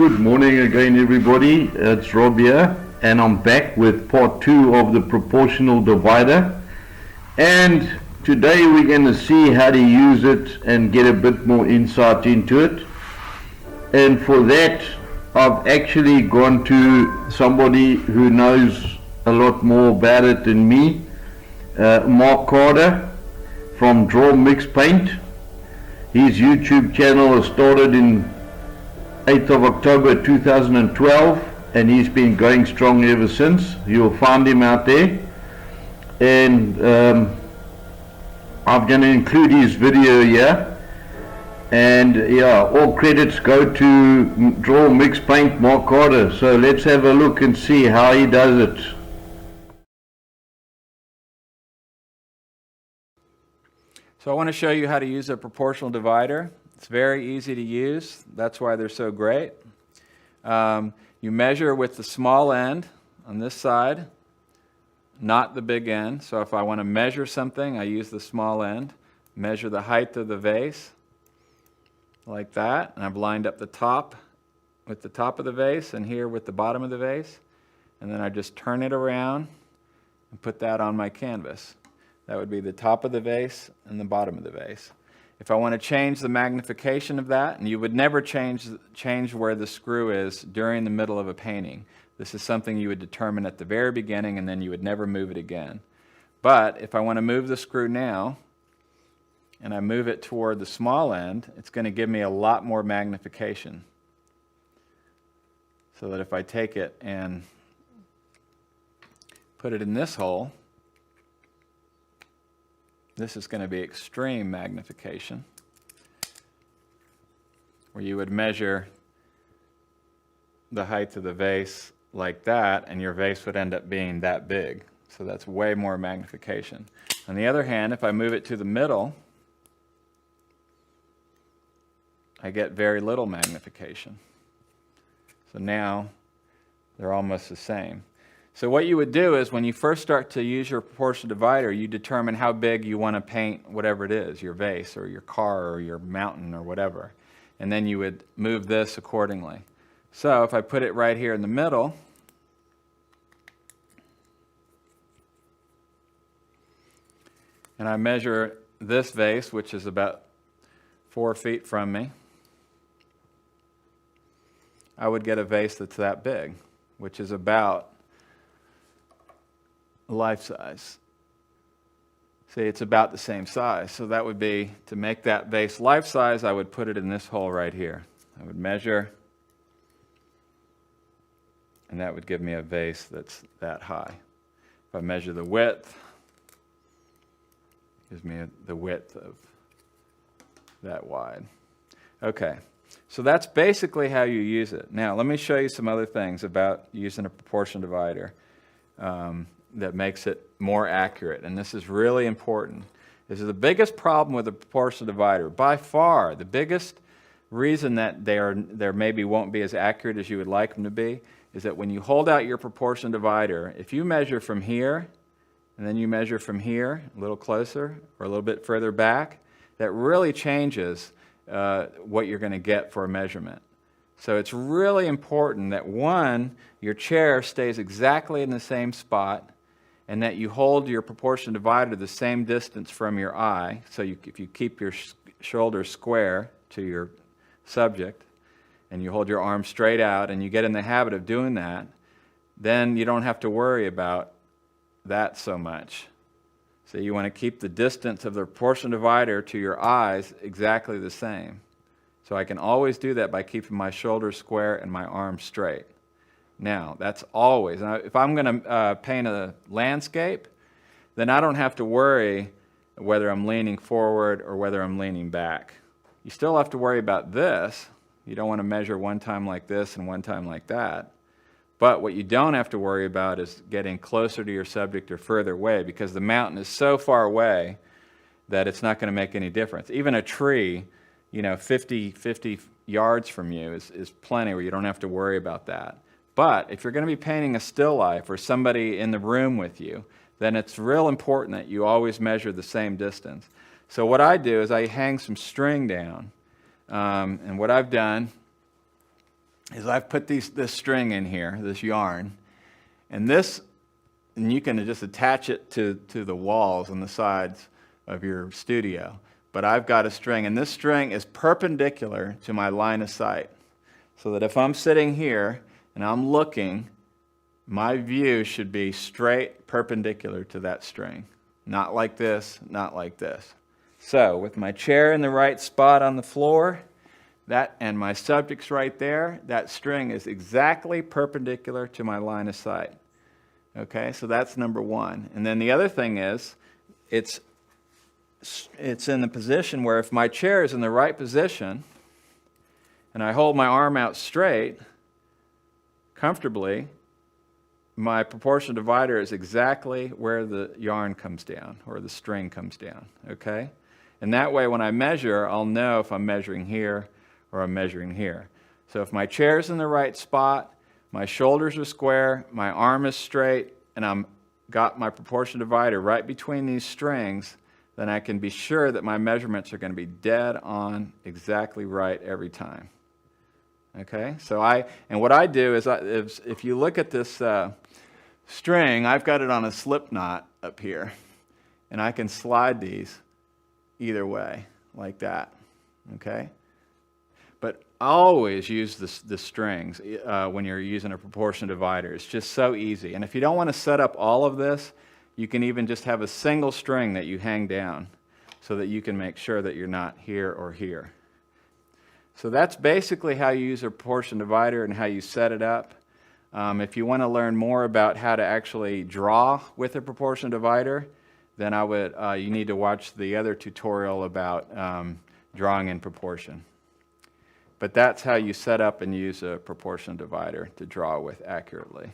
Good morning again, everybody. It's Rob here, and I'm back with part 2 of the proportional divider. And today we're going to see how to use it and get a bit more insight into it. And for that, I've actually gone to somebody who knows a lot more about it than me, Mark Carter from Draw Mix Paint. His YouTube channel has started in 8th of October 2012, and he's been going strong ever since. You'll find him out there, and I'm going to include his video here. And yeah, all credits go to Draw Mix Paint Mark Carter. So let's have a look and see how he does it. So I want to show you how to use a proportional divider. It's very easy to use. That's why they're so great. You measure with the small end on this side, not the big end. So if I want to measure something, I use the small end. Measure the height of the vase like that. And I've lined up the top with the top of the vase and here with the bottom of the vase. And then I just turn it around and put that on my canvas. That would be the top of the vase and the bottom of the vase. If I want to change the magnification of that, and you would never change where the screw is during the middle of a painting. This is something you would determine at the very beginning, and then you would never move it again. But if I want to move the screw now, and I move it toward the small end, it's going to give me a lot more magnification. So that if I take it and put it in this hole, this is going to be extreme magnification, where you would measure the height of the vase like that, and your vase would end up being that big. So that's way more magnification. On the other hand, if I move it to the middle, I get very little magnification. So now they're almost the same. So what you would do is when you first start to use your proportional divider, you determine how big you want to paint whatever it is, your vase or your car or your mountain or whatever. And then you would move this accordingly. So if I put it right here in the middle, and I measure this vase, which is about 4 feet from me, I would get a vase that's that big, which is about life size. See, it's about the same size. So that would be, to make that vase life size, I would put it in this hole right here. I would measure, and that would give me a vase that's that high. If I measure the width, it gives me the width of that wide. Okay, so that's basically how you use it. Now, let me show you some other things about using a proportional divider that makes it more accurate, and this is really important. This is the biggest problem with a proportional divider. By far, the biggest reason that they maybe won't be as accurate as you would like them to be is that when you hold out your proportional divider, if you measure from here, and then you measure from here, a little closer, or a little bit further back, that really changes what you're going to get for a measurement. So it's really important that, one, your chair stays exactly in the same spot, and that you hold your proportional divider the same distance from your eye. So if you keep your shoulders square to your subject, and you hold your arm straight out, and you get in the habit of doing that, then you don't have to worry about that so much. So you want to keep the distance of the proportional divider to your eyes exactly the same. So I can always do that by keeping my shoulders square and my arms straight. Now, that's always. Now, if I'm going to paint a landscape, then I don't have to worry whether I'm leaning forward or whether I'm leaning back. You still have to worry about this. You don't want to measure one time like this and one time like that. But what you don't have to worry about is getting closer to your subject or further away, because the mountain is so far away that it's not going to make any difference. Even a tree, 50 yards from you is plenty where you don't have to worry about that. But if you're going to be painting a still life or somebody in the room with you, then it's real important that you always measure the same distance. So what I do is I hang some string down, and what I've done is I've put this string in here, this yarn, and you can just attach it to the walls and the sides of your studio. But I've got a string, and this string is perpendicular to my line of sight. So that if I'm sitting here and I'm looking, my view should be straight perpendicular to that string. Not like this, not like this. So with my chair in the right spot on the floor, and my subject's right there, that string is exactly perpendicular to my line of sight. Okay, so that's number one. And then the other thing is, it's in the position where if my chair is in the right position, and I hold my arm out straight, comfortably, my proportion divider is exactly where the yarn comes down, or the string comes down, okay? And that way, when I measure, I'll know if I'm measuring here or I'm measuring here. So if my chair's in the right spot, my shoulders are square, my arm is straight, and I'm got my proportion divider right between these strings, then I can be sure that my measurements are going to be dead on, exactly right every time. Okay, so what I do is, if you look at this string, I've got it on a slip knot up here, and I can slide these either way, like that. Okay, but always use the strings when you're using a proportion divider. It's just so easy. And if you don't want to set up all of this, you can even just have a single string that you hang down so that you can make sure that you're not here or here. So that's basically how you use a proportion divider and how you set it up. If you want to learn more about how to actually draw with a proportion divider, then you need to watch the other tutorial about drawing in proportion. But that's how you set up and use a proportion divider to draw with accurately.